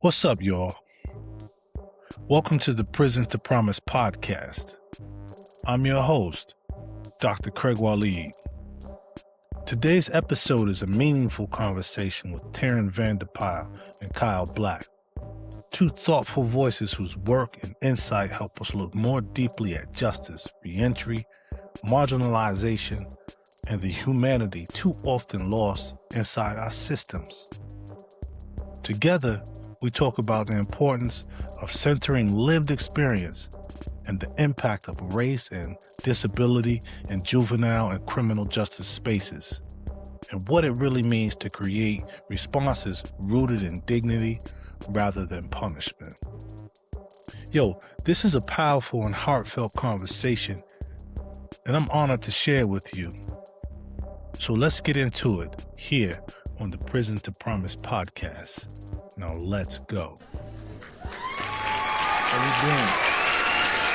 What's up, y'all? Welcome to the Prison to Promise podcast. I'm your host, Dr. Craig Waleed. Today's episode is a meaningful conversation with Taryn Vanderpyl and Kyle Black, two thoughtful voices whose work and insight help us look more deeply at justice, reentry, marginalization, and the humanity too often lost inside our systems. Together, we talk about the importance of centering lived experience and the impact of race and disability in juvenile and criminal justice spaces, and what it really means to create responses rooted in dignity rather than punishment. Yo, this is a powerful and heartfelt conversation, and I'm honored to share with you. So let's get into it here on the Prison to Promise podcast. Now let's go. How you doing?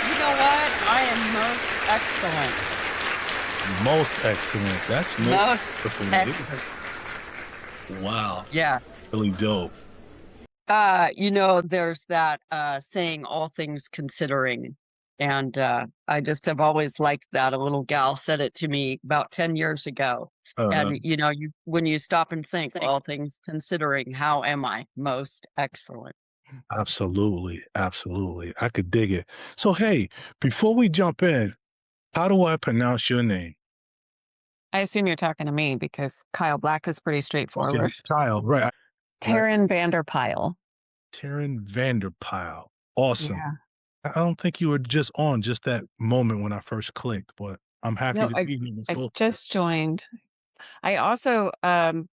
You know what? I am most excellent. Most excellent. That's Most excellent. Wow. Yeah. Really dope. There's that saying, all things considering. And I just have always liked that. A little gal said it to me about 10 years ago. And when you stop and think, all things considering, how am I? Most excellent. Absolutely. Absolutely. I could dig it. So, hey, before we jump in, how do I pronounce your name? I assume you're talking to me because Kyle Black is pretty straightforward. Okay, Kyle, right. Taryn Vanderpyl. Taryn Vanderpyl. Awesome. Yeah. I don't think you were just on just that moment when I first clicked, but I'm happy No, to be here. I just joined. I also, my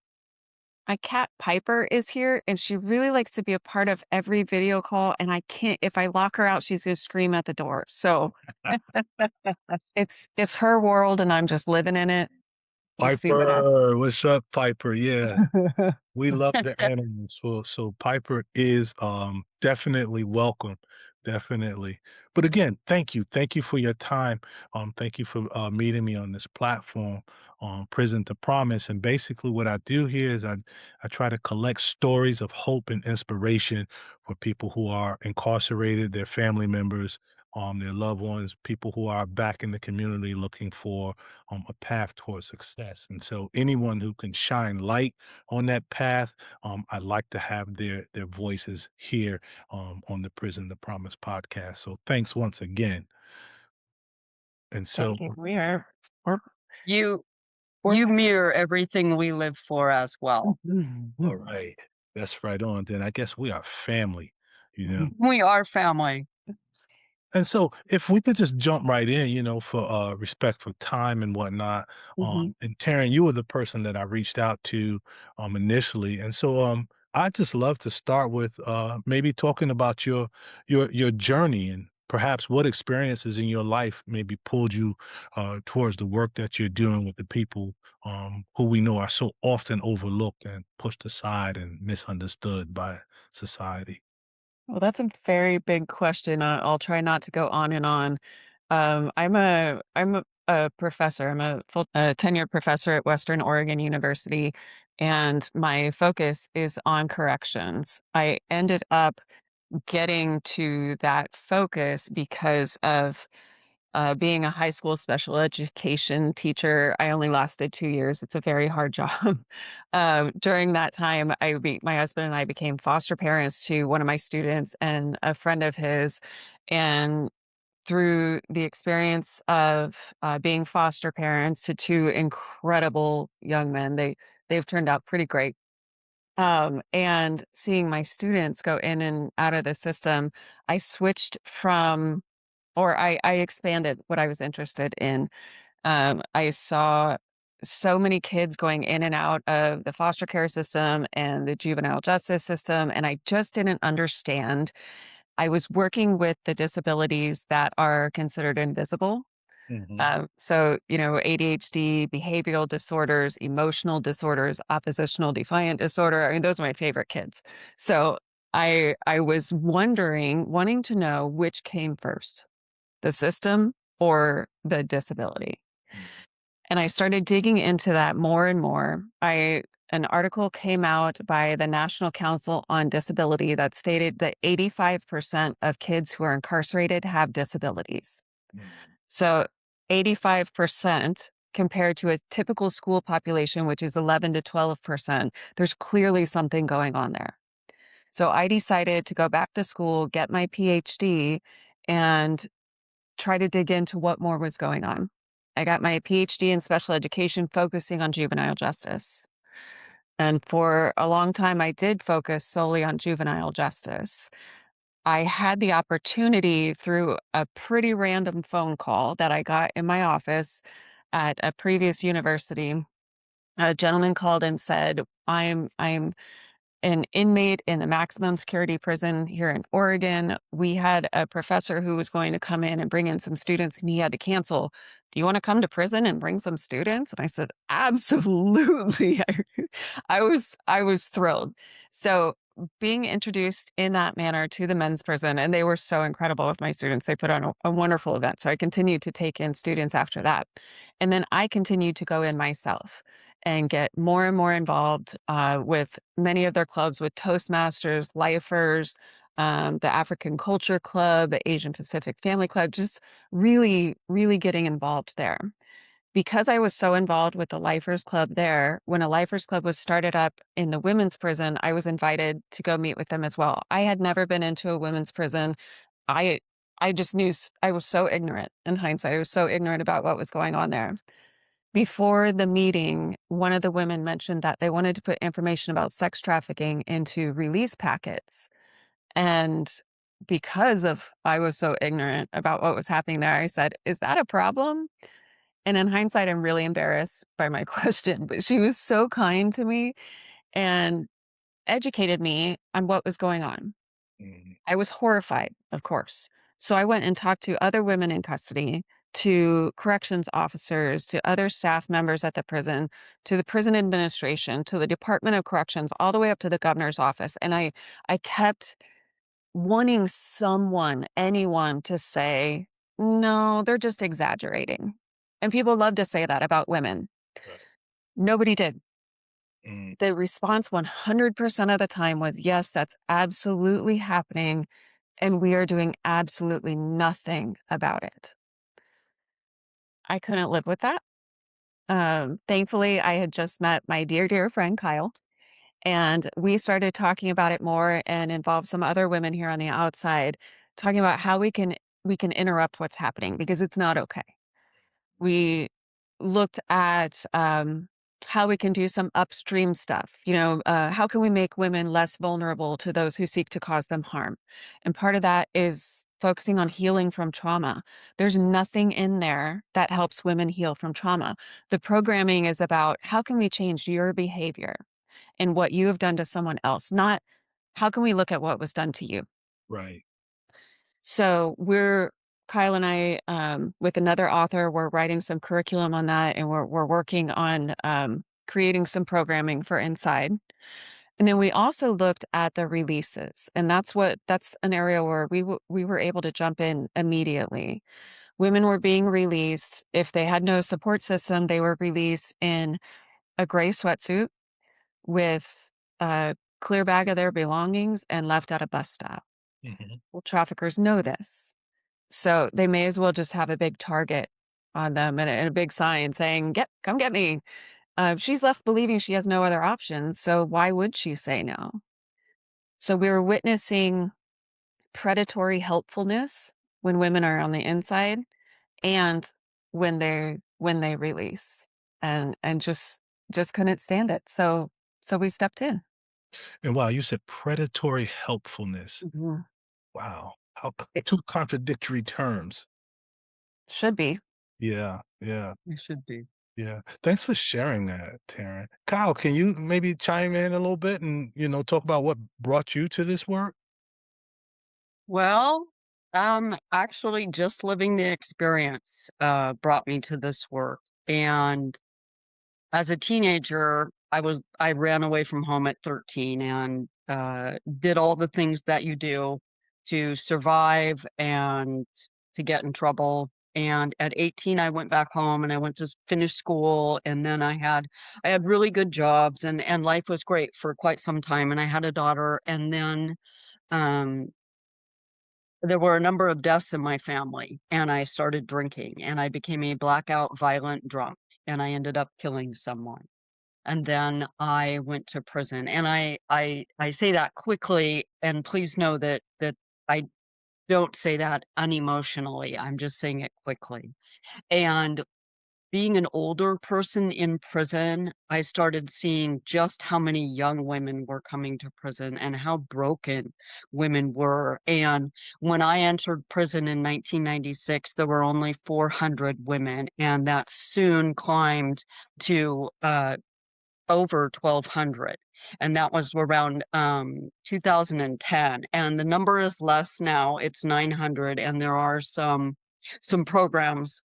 cat Piper is here and she really likes to be a part of every video call. And I can't, if I lock her out, she's going to scream at the door. So it's her world and I'm just living in it. We'll see what happens. Piper, what's up, Piper? Yeah, we love the animals. So Piper is definitely welcome, definitely. But again, thank you for your time. Thank you for meeting me on this platform, Prison to Promise. And basically, what I do here is I try to collect stories of hope and inspiration for people who are incarcerated, their family members, their loved ones, people who are back in the community looking for a path towards success. And so anyone who can shine light on that path, I'd like to have their voices here on the Prison to Promise podcast. So thanks once again. And so Thank you. You mirror everything we live for as well. all right, that's right on. Then I guess we are family, you know. We are family. And so if we could just jump right in, for respect for time and whatnot. Mhm. And Taryn, you were the person that I reached out to initially. And so I'd just love to start with maybe talking about your journey and perhaps what experiences in your life maybe pulled you towards the work that you're doing with the people who we know are so often overlooked and pushed aside and misunderstood by society. Well, that's a very big question. I'll try not to go on and on. I'm a professor. I'm a full tenured professor at Western Oregon University, and my focus is on corrections. I ended up getting to that focus because of being a high school special education teacher. I only lasted 2 years. It's a very hard job. During that time, my husband and I became foster parents to one of my students and a friend of his. And through the experience of being foster parents to two incredible young men, they've turned out pretty great. And seeing my students go in and out of the system, I switched from or I expanded what I was interested in. I saw so many kids going in and out of the foster care system and the juvenile justice system, and I just didn't understand. I was working with the disabilities that are considered invisible. ADHD, behavioral disorders, emotional disorders, oppositional defiant disorder. I mean, those are my favorite kids. So I was wanting to know which came first, the system or the disability. And I started digging into that more and more. I an article came out by the National Council on Disability that stated that 85% of kids who are incarcerated have disabilities. So 85% compared to a typical school population, which is 11 to 12%, there's clearly something going on there. So I decided to go back to school, get my PhD, and try to dig into what more was going on. I got my PhD in special education, focusing on juvenile justice. And for a long time, I did focus solely on juvenile justice. I had the opportunity through a pretty random phone call that I got in my office at a previous university. A gentleman called and said, I'm an inmate in the maximum security prison here in Oregon. We had a professor who was going to come in and bring in some students, and he had to cancel. Do you want to come to prison and bring some students? And I said, absolutely. I was thrilled. So being introduced in that manner to the men's prison, and they were so incredible with my students. They put on a wonderful event. So I continued to take in students after that. And then I continued to go in myself and get more and more involved with many of their clubs, with Toastmasters, Lifers, the African Culture Club, the Asian Pacific Family Club, just really, really getting involved there. Because I was so involved with the Lifers Club there, when a Lifers Club was started up in the women's prison, I was invited to go meet with them as well. I had never been into a women's prison. I I just knew I was so ignorant in hindsight. I was so ignorant about what was going on there. Before the meeting, one of the women mentioned that they wanted to put information about sex trafficking into release packets. And because of I was so ignorant about what was happening there, I said, "Is that a problem?" And in hindsight, I'm really embarrassed by my question, but she was so kind to me and educated me on what was going on. Mhm. I was horrified, of course. So I went and talked to other women in custody, to corrections officers, to other staff members at the prison, to the prison administration, to the Department of Corrections, all the way up to the governor's office. And I kept wanting someone, anyone to say, no, they're just exaggerating. And people love to say that about women. Right. Nobody did. Mm. The response 100% of the time was, yes, that's absolutely happening. And we are doing absolutely nothing about it. I couldn't live with that. Thankfully, I had just met my dear, dear friend Kyle, and we started talking about it more and involved some other women here on the outside, talking about how we can interrupt what's happening because it's not okay. We looked at how we can do some upstream stuff. How can we make women less vulnerable to those who seek to cause them harm? And part of that is focusing on healing from trauma. There's nothing in there that helps women heal from trauma. The programming is about how can we change your behavior and what you have done to someone else, not how can we look at what was done to you. Right. So Kyle and I, with another author, we're writing some curriculum on that, and we're working on creating some programming for inside. And then we also looked at the releases, and that's an area where we were able to jump in immediately. Women were being released. If they had no support system, they were released in a gray sweatsuit with a clear bag of their belongings and left at a bus stop. Mhm. Well, traffickers know this. So they may as well just have a big target on them and a big sign saying, come get me. She's left believing she has no other options. So why would she say no? So we were witnessing predatory helpfulness when women are on the inside and when they release and just couldn't stand it. So we stepped in. And wow, you said predatory helpfulness. Mhm. Wow. How It two contradictory terms. should be. Yeah, yeah, You should be. yeah. Thanks for sharing that, Taryn. Kyle, can you maybe chime in a little bit and, talk about what brought you to this work? Well, actually just living the experience brought me to this work. And as a teenager, I ran away from home at 13 and did all the things that you do to survive and to get in trouble. And at 18, I went back home and I went to finish school. And then I had really good jobs and life was great for quite some time. And I had a daughter. And then um, there were a number of deaths in my family, and I started drinking, and I became a blackout violent drunk, and I ended up killing someone. And then I went to prison. And I say that quickly, and please know that I don't say that unemotionally. I'm just saying it quickly. And being an older person in prison, I started seeing just how many young women were coming to prison and how broken women were. And when I entered prison in 1996, there were only 400 women, and that soon climbed to over 1,200, and that was around 2010. And the number is less now; it's 900, and there are some programs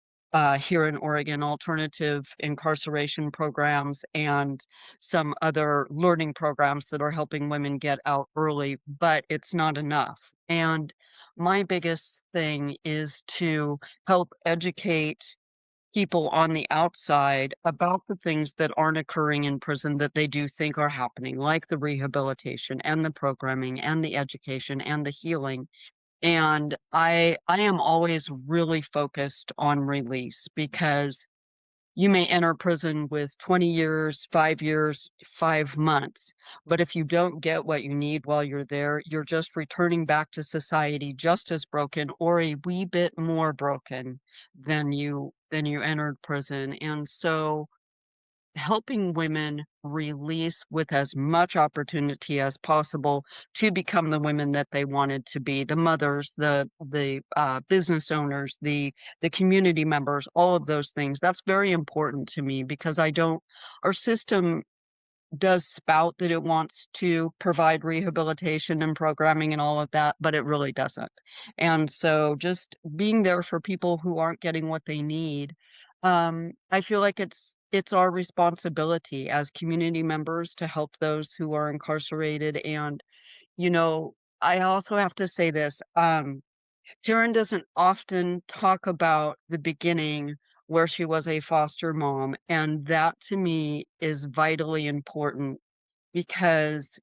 here in Oregon, alternative incarceration programs, and some other learning programs that are helping women get out early. But it's not enough. And my biggest thing is to help educate people on the outside about the things that aren't occurring in prison that they do think are happening, like the rehabilitation and the programming and the education and the healing. And I am always really focused on release, because you may enter prison with 20 years, 5 years, 5 months, but if you don't get what you need while you're there, you're just returning back to society just as broken or a wee bit more broken than you entered prison. And so helping women release with as much opportunity as possible to become the women that they wanted to be, the mothers, the business owners, the community members, all of those things. That's very important to me, because I don't our system does spout that it wants to provide rehabilitation and programming and all of that, but it really doesn't. And so just being there for people who aren't getting what they need, I feel like it's our responsibility as community members to help those who are incarcerated. And, you know, I also have to say this, Taryn doesn't often talk about the beginning where she was a foster mom, and that to me is vitally important, because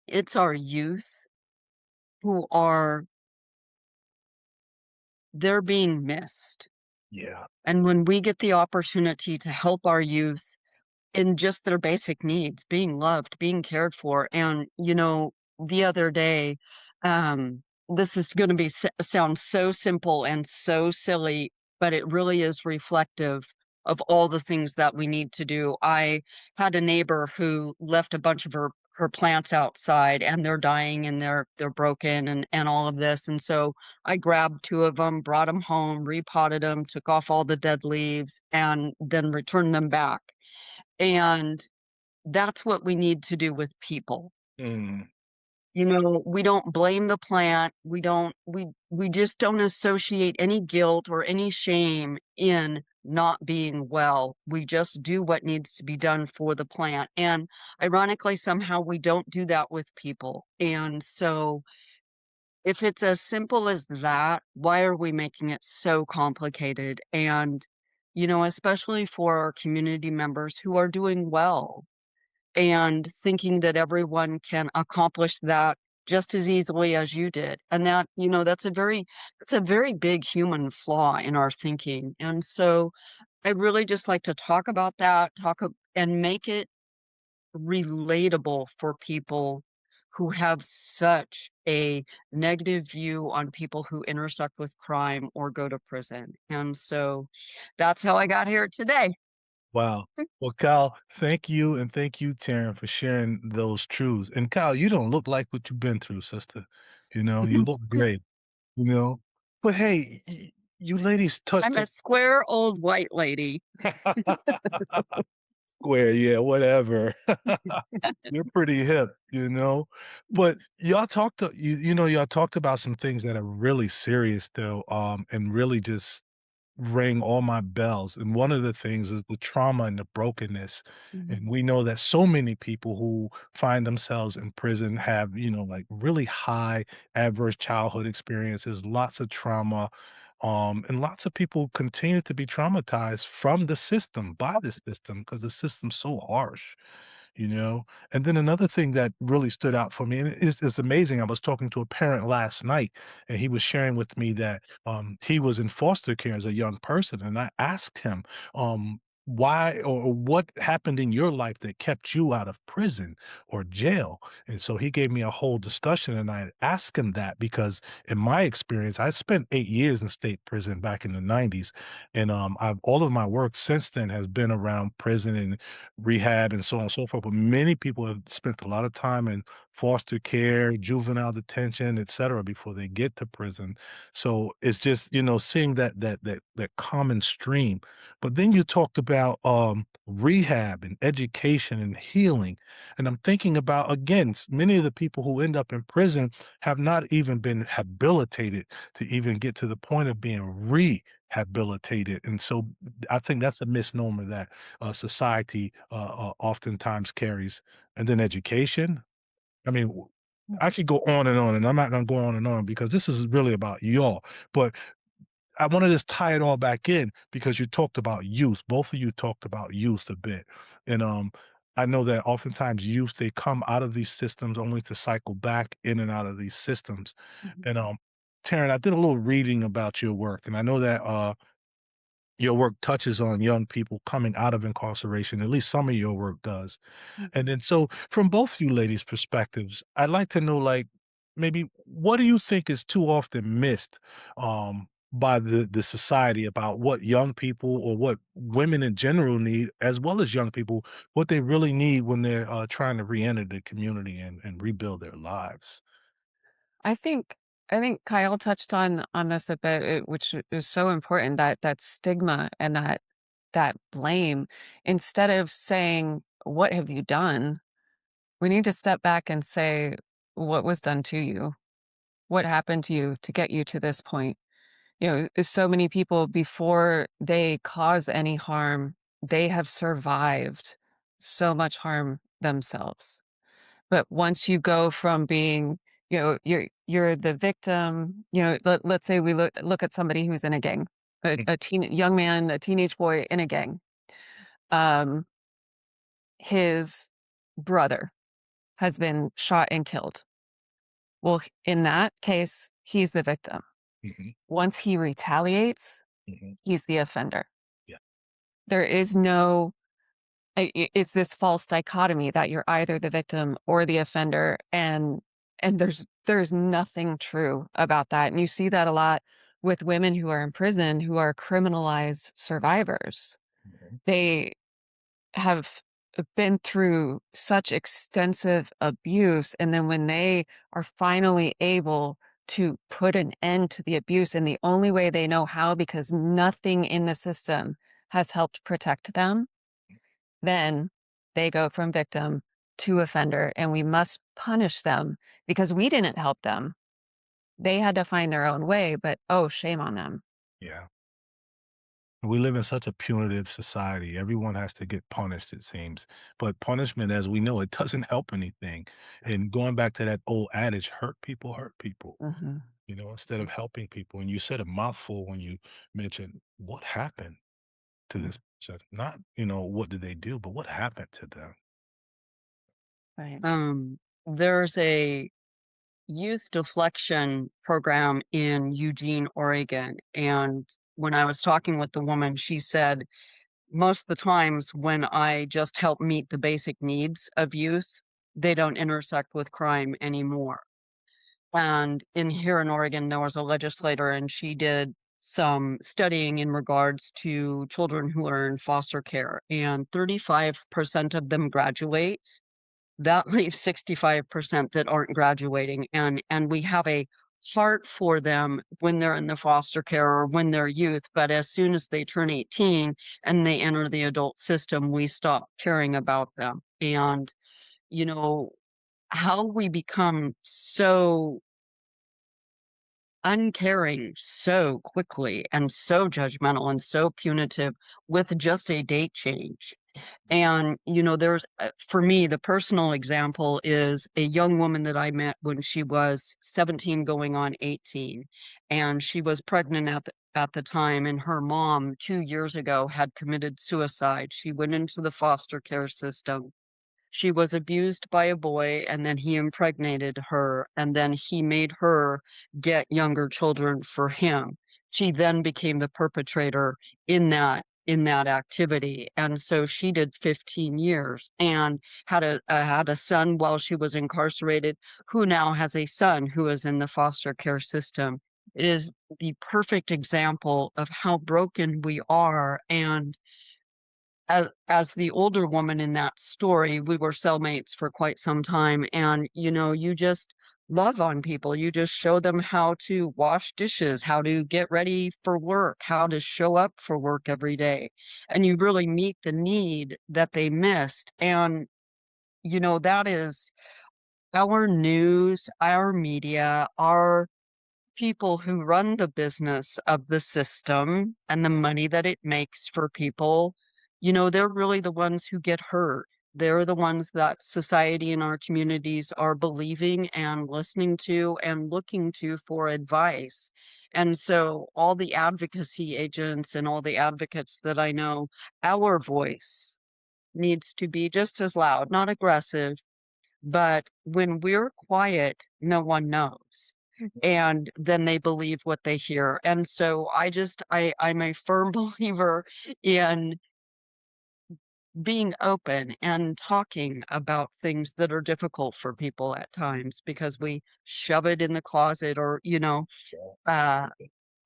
it's our youth who are they're being missed. Yeah. And when we get the opportunity to help our youth in just their basic needs, being loved, being cared for. And, the other day, um, this is going to sound so simple and so silly, but it really is reflective of all the things that we need to do. I had a neighbor who left a bunch of her plants outside, and they're dying, and they're broken, and all of this. And so I grabbed two of them, brought them home, repotted them, took off all the dead leaves, and then returned them back. And that's what we need to do with people. Mm. We don't blame the plant. We just don't associate any guilt or any shame in not being well. We just do what needs to be done for the plant. And ironically, somehow we don't do that with people. And so if it's as simple as that, why are we making it so complicated? And, especially for our community members who are doing well, and thinking that everyone can accomplish that just as easily as you did. And that's a very big human flaw in our thinking. And so I'd really just like to talk about that, and make it relatable for people who have such a negative view on people who intersect with crime or go to prison. And so that's how I got here today. Wow. Well, Kyle, thank you, and thank you, Taryn, for sharing those truths. And Kyle, you don't look like what you've been through, sister. You look great, you know? But hey, you ladies touched I'm a on square old white lady. square, yeah, whatever. You're pretty hip, you know? But y'all talked about some things that are really serious though, and really just rang all my bells. And one of the things is the trauma and the brokenness. Mhm. And we know that so many people who find themselves in prison have, like really high adverse childhood experiences, lots of trauma. And lots of people continue to be traumatized from the system, by the system, because the system's so harsh, you know? And then another thing that really stood out for me, and it's amazing. I was talking to a parent last night, and he was sharing with me that he was in foster care as a young person. And I asked him, why or what happened in your life that kept you out of prison or jail? And so he gave me a whole discussion, and I asked him that because in my experience, I spent 8 years in state prison back in the 90s. And I've all of my work since then has been around prison and rehab and so on and so forth. But many people have spent a lot of time in foster care, juvenile detention, et cetera, before they get to prison. So it's just, seeing that common stream. But then you talked about rehab and education and healing. And I'm thinking about, again, many of the people who end up in prison have not even been habilitated to even get to the point of being rehabilitated. And so I think that's a misnomer that society oftentimes carries. And then education. I mean, I could go on, and I'm not going to go on and on because this is really about y'all. But I want to just tie it all back in because you talked about youth. Both of you talked about youth a bit. And I know that oftentimes youth, they come out of these systems only to cycle back in and out of these systems. Mhm. And Taryn, I did a little reading about your work, and I know that your work touches on young people coming out of incarceration. At least some of your work does. Mm. And then so from both you ladies' perspectives, I'd like to know, like, maybe what do you think is too often missed by the society about what young people or what women in general need, as well as young people, what they really need when they're trying to reenter the community and rebuild their lives? I think I think Kyle touched on this a bit, which is so important, that stigma and that blame. Instead of saying, "What have you done?" we need to step back and say, "What was done to you? What happened to you to get you to this point?" So many people before they cause any harm, they have survived so much harm themselves. But once you go from being, you're the victim, let's say we look at somebody who's in a gang, Mm, a young man, a teenage boy in a gang. Um, his brother has been shot and killed. Well, in that case, he's the victim. mhm, Once he retaliates, mhm. he's the offender. Yeah. There is no it's this false dichotomy that you're either the victim or the offender, and there's nothing true about that, and you see that a lot with women who are in prison who are criminalized survivors. Mhm. They have been through such extensive abuse, and then when they are finally able to put an end to the abuse in the only way they know how, because nothing in the system has helped protect them, then they go from victim to offender, and we must punish them because we didn't help them. They had to find their own way, but oh, shame on them. Yeah. We live in such a punitive society. Everyone has to get punished, it seems. But punishment, as we know, it doesn't help anything. And going back to that old adage, hurt people, Hmm. instead of helping people. And you said a mouthful when you mentioned what happened to this person. Not, what did they do, but what happened to them? Right. There's a youth deflection program in Eugene, Oregon. And when I was talking with the woman, she said, most of the times when I just help meet the basic needs of youth, they don't intersect with crime anymore. And in here in Oregon, there was a legislator and she did some studying in regards to children who are in foster care, and 35% of them graduate. That leaves 65% that aren't graduating, and we have a heart for them when they're in the foster care or when they're youth, but as soon as they turn 18 and they enter the adult system, we stop caring about them. And you know how we become so uncaring so quickly and so judgmental and so punitive with just a date change. And, there's, for me, the personal example is a young woman that I met when she was 17 going on 18. And she was pregnant at the time, and her mom 2 years ago had committed suicide. She went into the foster care system. She was abused by a boy, and then he impregnated her, and then he made her get younger children for him. She then became the perpetrator in that activity, and so she did 15 years and had a son while she was incarcerated, who now has a son who is in the foster care system. It is the perfect example of how broken we are, and as the older woman in that story, we were cellmates for quite some time, and you just love on people. You just show them how to wash dishes, how to get ready for work, how to show up for work every day, and you really meet the need that they missed. And that is our news, our media, our people who run the business of the system and the money that it makes for people, they're really the ones who get hurt. They're the ones that society and our communities are believing and listening to and looking to for advice. And so, all the advocacy agents and all the advocates that I know, our voice needs to be just as loud, not aggressive, but when we're quiet, no one knows. And then they believe what they hear. And so I'm a firm believer in being open and talking about things that are difficult for people at times because we shove it in the closet or, uh,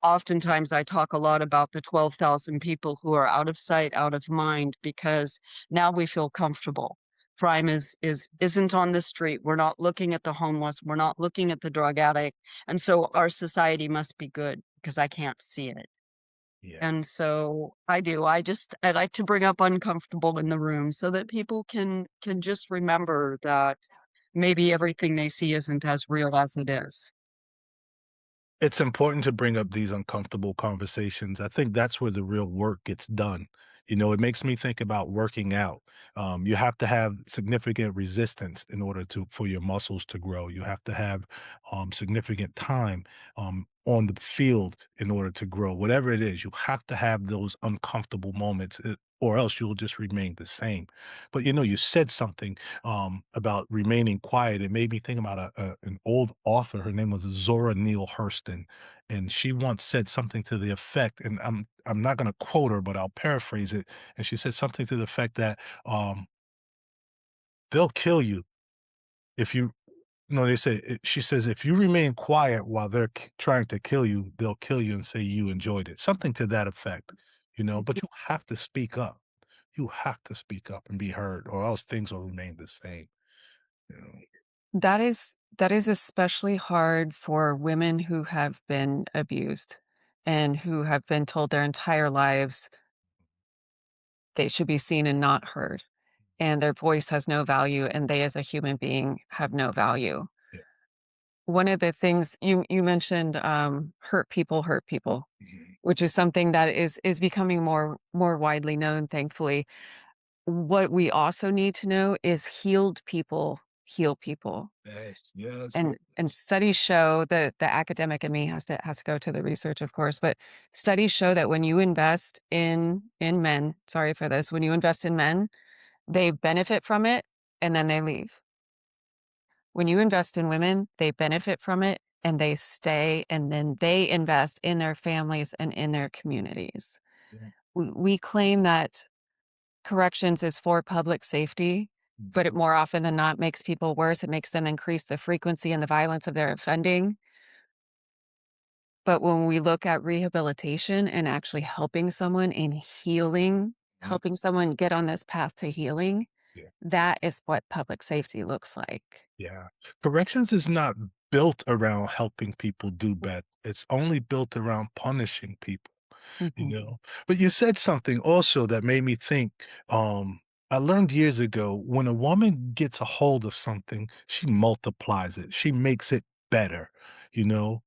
oftentimes I talk a lot about the 12,000 people who are out of sight, out of mind, because now we feel comfortable. Crime isn't on the street. We're not looking at the homeless. We're not looking at the drug addict. And so our society must be good because I can't see it. Yeah. And so I do. I like to bring up uncomfortable in the room so that people can just remember that maybe everything they see isn't as real as it is. It's important to bring up these uncomfortable conversations. I think that's where the real work gets done. It makes me think about working out. You have to have significant resistance in order for your muscles to grow. You have to have significant time on the field in order to grow. Whatever it is, you have to have those uncomfortable moments, or else you'll just remain the same. But you said something about remaining quiet. It made me think about an old author. Her name was Zora Neale Hurston, and she once said something to the effect, and I'm not going to quote her, but I'll paraphrase it. And she said something to the effect that they'll kill you if you. No, they say she says if you remain quiet while they're trying to kill you, they'll kill you and say you enjoyed it. Something to that effect. But you have to speak up. You have to speak up and be heard, or else things will remain the same. You know. That is especially hard for women who have been abused and who have been told their entire lives they should be seen and not heard, and their voice has no value, and they as a human being have no value. Yeah. One of the things you mentioned, hurt people, Mhm. which is something that is becoming more widely known, thankfully. What we also need to know is healed people heal people. Yes, yes, And yes. studies show that the academic in me has to go to the research, of course, but studies show that when you invest in men, sorry for this, when you invest in men, they benefit from it and then they leave. When you invest in women, they benefit from it and they stay and then they invest in their families and in their communities. Yeah. We claim that corrections is for public safety, but it more often than not makes people worse. It makes them increase the frequency and the violence of their offending. But when we look at rehabilitation and actually helping someone in healing, Mhm. helping someone get on this path to healing, Yeah. that is what public safety looks like. Yeah. Corrections is not built around helping people do better. It's only built around punishing people, you Mhm. know? But you said something also that made me think, I learned years ago, when a woman gets a hold of something, she multiplies it. She makes it better, you know?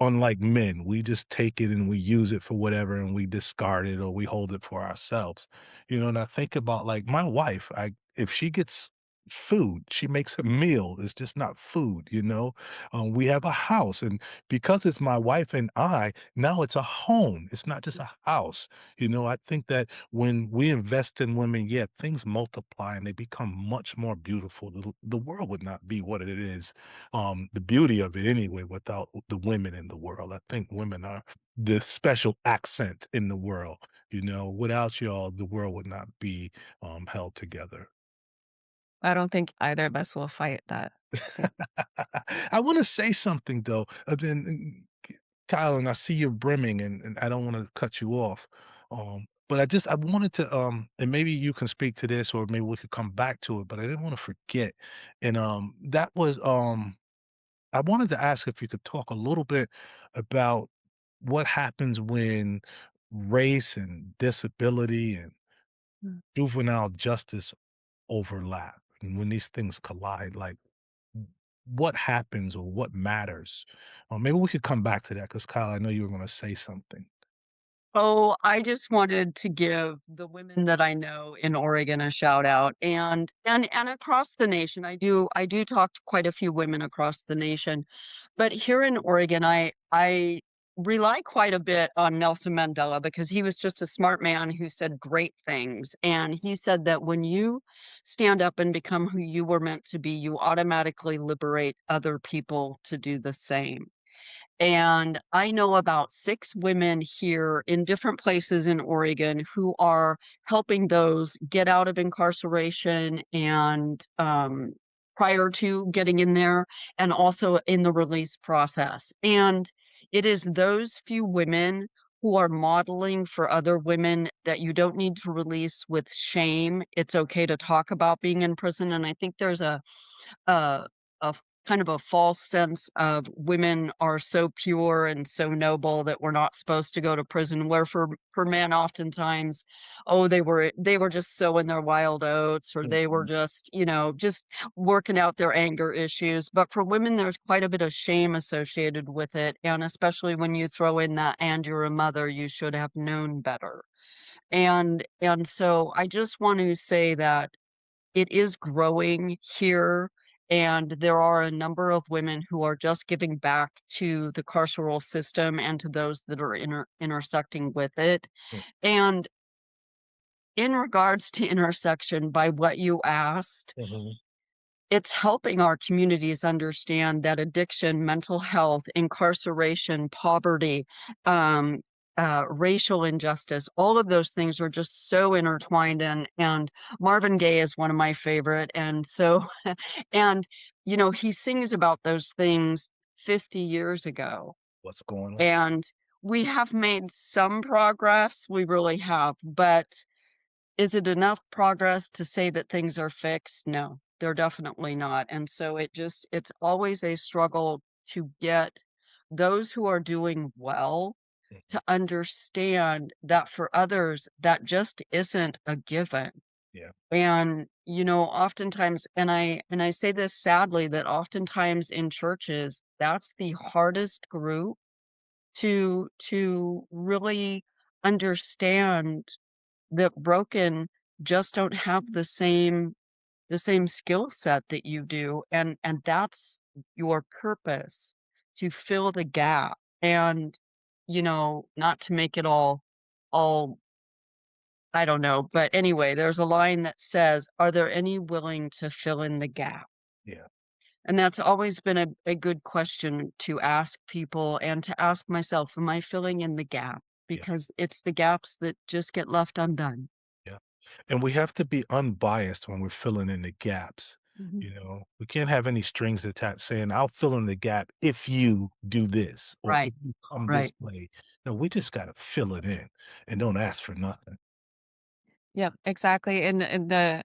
Unlike men, we just take it and we use it for whatever and we discard it or we hold it for ourselves. And I think about like my wife, if she gets food. She makes a meal. It's just not food, you know? We have a house, and because it's my wife and I, now it's a home. It's not just a house. You know, I think that when we invest in women, yeah, things multiply and they become much more beautiful. The world would not be what it is, the beauty of it anyway, without the women in the world. I think women are the special accent in the world. You know, without y'all, the world would not be held together. I don't think either of us will fight that. I think I wanna say something though, Kyle, and I see you're brimming, and I don't wanna cut you off, but I wanted to, and maybe you can speak to this, or maybe we could come back to it, but I didn't wanna forget, and, that was, I wanted to ask if you could talk a little bit about what happens when race and disability and mm. juvenile justice overlap, and when these things collide, like, what happens or what matters? Or maybe we could come back to that because Kyle, I know you were gonna say something. Oh, I just wanted to give the women that I know in Oregon a shout out and across the nation. I do talk to quite a few women across the nation. But here in Oregon, I rely quite a bit on Nelson Mandela because he was just a smart man who said great things. And he said that when you stand up and become who you were meant to be, you automatically liberate other people to do the same. And I know about 6 women here in different places in Oregon who are helping those get out of incarceration and, prior to getting in there, and also in the release process. And it is those few women who are modeling for other women that you don't need to release with shame. It's okay to talk about being in prison, and I think there's a kind of a false sense of women are so pure and so noble that we're not supposed to go to prison, where for men oftentimes, oh, they were just sowing their wild oats, or they were Mhm. just, just working out their anger issues. But for women, there's quite a bit of shame associated with it, and especially when you throw in that "and you're a mother, you should have known better." And so I just want to say that it is growing here, and there are a number of women who are just giving back to the carceral system and to those that are intersecting with it. Mm, And in regards to intersection, by what you asked, mhm, it's helping our communities understand that addiction, mental health, incarceration, poverty, um, racial injustice, all of those things are just so intertwined. And Marvin Gaye is one of my favorite. And so, and he sings about those things 50 years ago. what's going on? And we have made some progress. We really have, but is it enough progress to say that things are fixed? No, they're definitely not, and so it's always a struggle to get those who are doing well Mhm, to understand that for others, that just isn't a given. yeah, And, oftentimes, and I say this sadly, that oftentimes in churches, that's the hardest group to really understand that broken just don't have the same skill set that you do, and that's your purpose, to fill the gap. And not to make it all I don't know, but anyway, there's a line that says, are there any willing to fill in the gap? yeah, And that's always been a good question to ask people, and to ask myself, am I filling in the gap? yeah, Because it's the gaps that just get left undone. yeah. And we have to be unbiased when we're filling in the gaps. Mhm. You know, we can't have any strings attached saying, I'll fill in the gap if you do this or if Right, you come this right. way. No, we just got to fill it in and don't ask for nothing. Yep, exactly, and that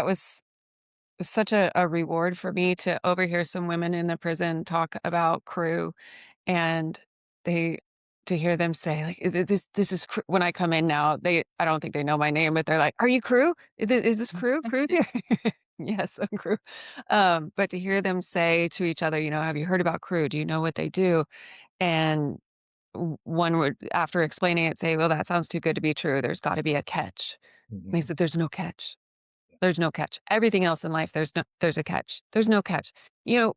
was such a reward for me to overhear some women in the prison talk about crew, and they to hear them say, like, "This is crew." When I come in now, I don't think they know my name, but they're like, "Are you crew? Is this crew? Crew's here?" Yes, I'm crew. But to hear them say to each other, "Have you heard about crew? Do you know what they do?" And one would, after explaining it, say, "Well, that sounds too good to be true. There's gotta be a catch." They Mhm. said, "There's no catch." There's no catch. Everything else in life, there's a catch. There's no catch. You know,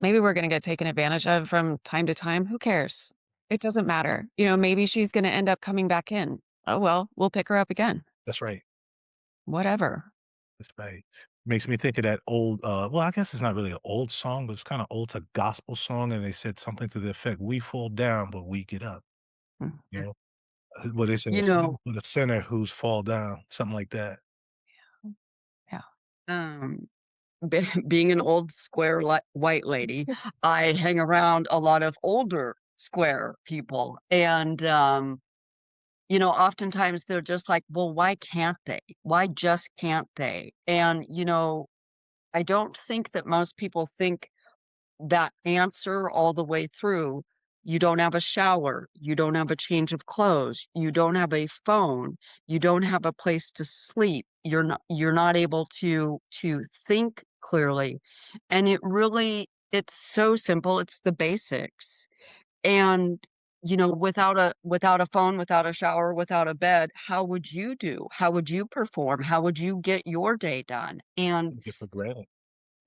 maybe we're gonna get taken advantage of from time to time. Who cares? It doesn't matter. You know, maybe she's gonna end up coming back in. Oh well, we'll pick her up again. That's right. Whatever. That's right. Makes me think of that old, well, I guess it's not really an old song, but it's kinda old. It's a gospel song, and they said something to the effect, "We fall down, but we get up." You Mhm. know? What they say, You "A sinner know, with a sinner who's fall down," something like that. Yeah. um, being an old square white lady, I hang around a lot of older square people, and oftentimes they're just like, "Well, why can't they? Why just can't they?" And I don't think that most people think that answer all the way through. You don't have a shower, you don't have a change of clothes, you don't have a phone, you don't have a place to sleep, you're not able to think clearly. And it's so simple, it's the basics. And without a phone, without a shower, without a bed, how would you do? How would you perform? How would you get your day done? And Take it for granted.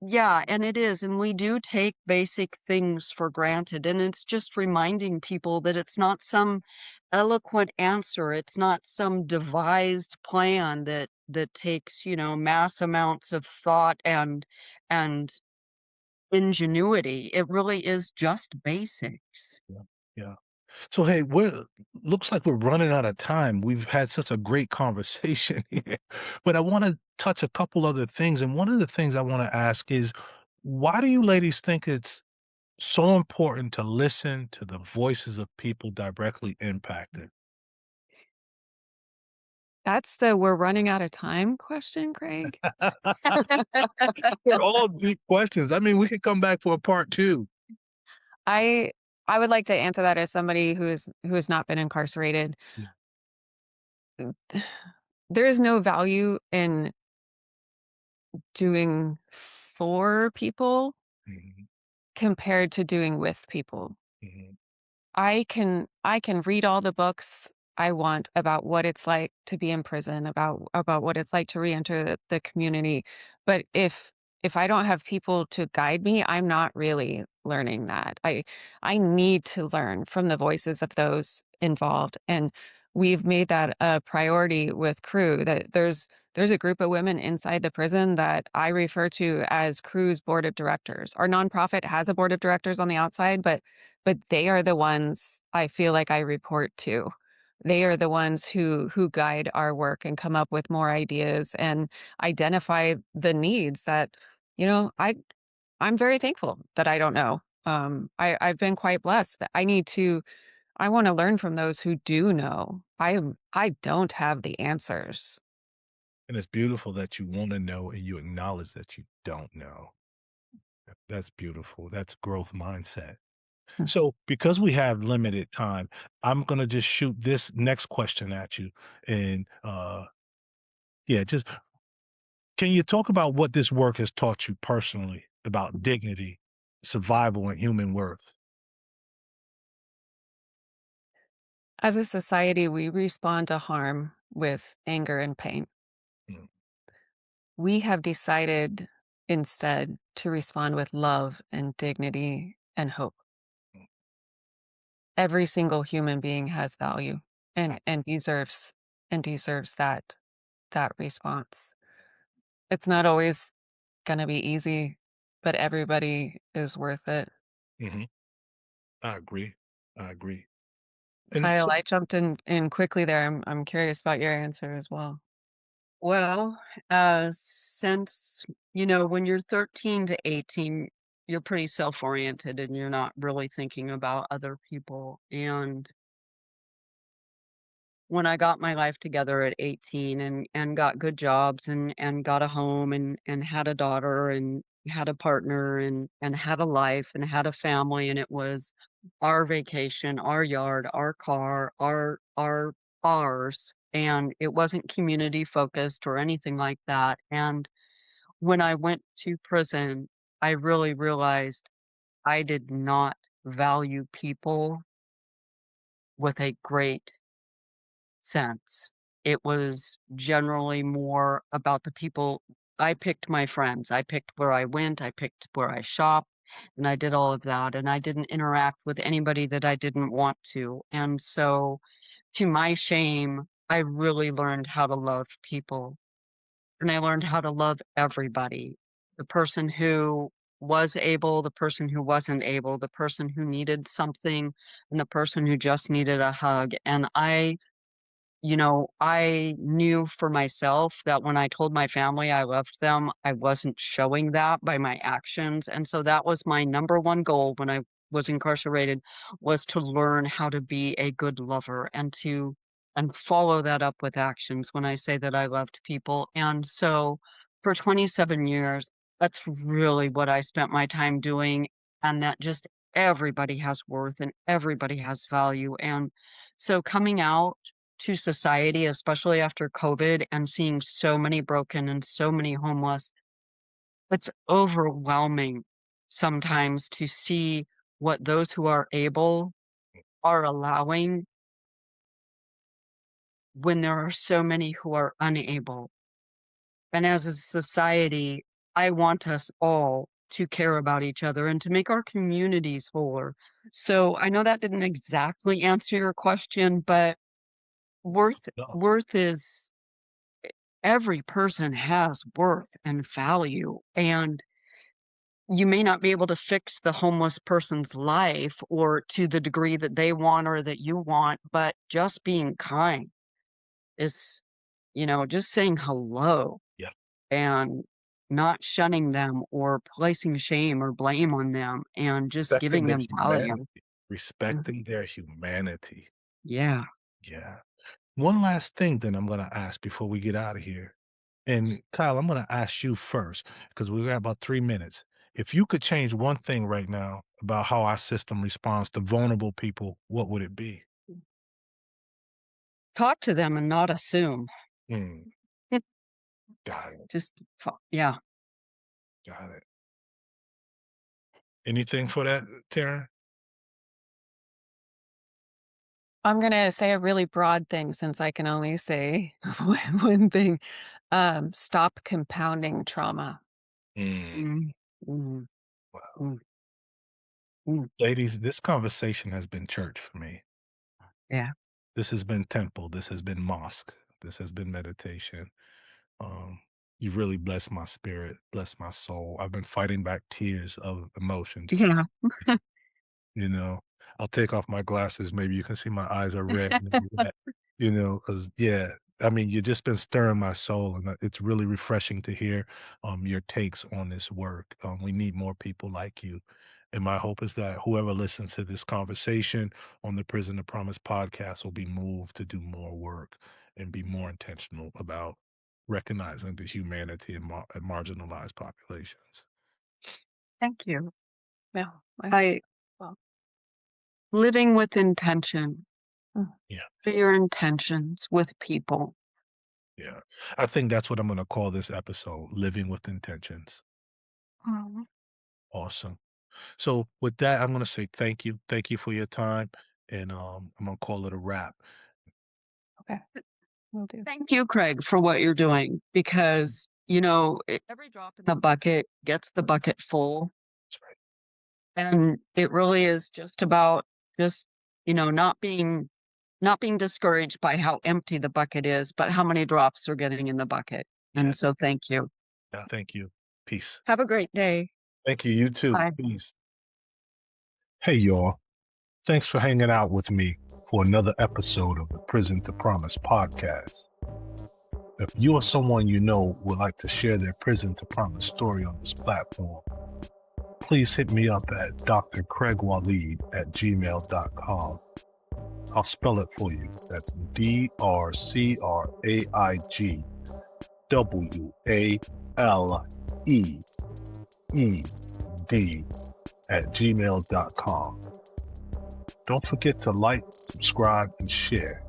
yeah, and it is, and we do take basic things for granted, and it's just reminding people that it's not some eloquent answer, it's not some devised plan that takes, mass amounts of thought and ingenuity. It really is just basics. Yeah, yeah. So, hey, we're looks like we're running out of time. We've had such a great conversation here, but I wanna touch a couple other things, and one of the things I wanna ask is, why do you ladies think it's so important to listen to the voices of people directly impacted? That's the "we're running out of time" question, Craig? They're all deep questions. I mean, we could come back for a part 2. I I would like to answer that as somebody who has not been incarcerated. Yeah. There is no value in doing for people Mhm, compared to doing with people. mhm, I can read all the books I want about what it's like to be in prison, about what it's like to reenter the community. But if I don't have people to guide me, I'm not really learning that. I need to learn from the voices of those involved. And we've made that a priority with crew that there's a group of women inside the prison that I refer to as crew's board of directors. Our nonprofit has a board of directors on the outside, but they are the ones I feel like I report to. They are the ones who guide our work and come up with more ideas and identify the needs that, I'm very thankful that I don't know. I've been quite blessed. But I want to learn from those who do know. I don't have the answers. and it's beautiful that you wanna know and you acknowledge that you don't know. That's beautiful. That's growth mindset. Hmm. So, because we have limited time, I'm gonna just shoot this next question at you, and, yeah, just can you talk about what this work has taught you personally about dignity, survival, and human worth? As a society, we respond to harm with anger and pain. Mm, We have decided instead to respond with love and dignity and hope. mm. Every single human being has value and deserves that response. It's not always going to be easy, but everybody is worth it. Mhm. I agree. I agree. And Kyle, so I jumped in quickly there. I'm curious about your answer as well. Well, since, when you're 13 to 18, you're pretty self-oriented and you're not really thinking about other people. And when I got my life together at 18 and got good jobs and got a home and had a daughter and had a partner and had a life and had a family, and it was our vacation, our yard, our car, our ours, and it wasn't community focused or anything like that. And when I went to prison, I really realized I did not value people with a great sense. it was generally more about the people. I picked my friends. I picked where I went. I picked where I shopped. And I did all of that. And I didn't interact with anybody that I didn't want to. And so, to my shame, I really learned how to love people. And I learned how to love everybody. The person who was able, the person who wasn't able, the person who needed something, and the person who just needed a hug. And I knew for myself that when I told my family I loved them, I wasn't showing that by my actions. And so that was my number one goal when I was incarcerated, was to learn how to be a good lover and follow that up with actions when I say that I loved people. And so for 27 years, that's really what I spent my time doing. And that just everybody has worth and everybody has value. And so coming out to society, especially after COVID, and seeing so many broken and so many homeless, it's overwhelming sometimes to see what those who are able are allowing when there are so many who are unable. And as a society, I want us all to care about each other and to make our communities wholer. So I know that didn't exactly answer your question, but worth No. worth is every person has worth and value, and you may not be able to fix the homeless person's life or to the degree that they want or that you want, but just being kind is, just saying hello Yeah. and not shunning them or placing shame or blame on them and just Respecting giving their them value. humanity. Mhm. Respecting their humanity. Yeah. Yeah. One last thing then I'm gonna ask before we get out of here. And Kyle, I'm gonna ask you first because we got about 3 minutes. If you could change one thing right now about how our system responds to vulnerable people, what would it be? Talk to them and not assume. Mm, got it. Yeah. Got it. Anything for that, Taryn? I'm gonna say a really broad thing since I can only say one thing. Stop compounding trauma. Mm, Mm, mm, wow. mm, mm. Ladies, this conversation has been church for me. Yeah. This has been temple. This has been mosque. This has been meditation. Um, you've really blessed my spirit, blessed my soul. I've been fighting back tears of emotion just Yeah. you know, I'll take off my glasses, maybe you can see my eyes are red and wet, because yeah, I mean, you've just been stirring my soul, and, it's really refreshing to hear, your takes on this work. We need more people like you, and my hope is that whoever listens to this conversation on the Prison to Promise podcast will be moved to do more work and be more intentional about recognizing the humanity in marginalized populations. Thank you. Yeah. I Well, living with intention. mm, Yeah. What are your intentions with people? Yeah. I think that's what I'm gonna call this episode, Living with Intentions. Mhm. Awesome. So with that, I'm gonna say thank you. Thank you for your time, and, I'm gonna call it a wrap. okay. Will do. Thank you, Craig, for what you're doing because, every drop in the bucket gets the bucket full. That's right. And it really is just about just, not being discouraged by how empty the bucket is, but how many drops are getting in the bucket. Yeah, And so thank you. yeah, thank you. Peace. Have a great day. Thank you, you too. Bye. Peace. Hey, y'all. Thanks for hanging out with me for another episode of the Prison to Promise podcast. If you or someone you know would like to share their Prison to Promise story on this platform, please hit me up at drcraigwaleed@gmail.com. I'll spell it for you. That's DrCraigWaleed@gmail.com. Don't forget to like, subscribe, and share.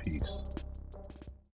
Peace.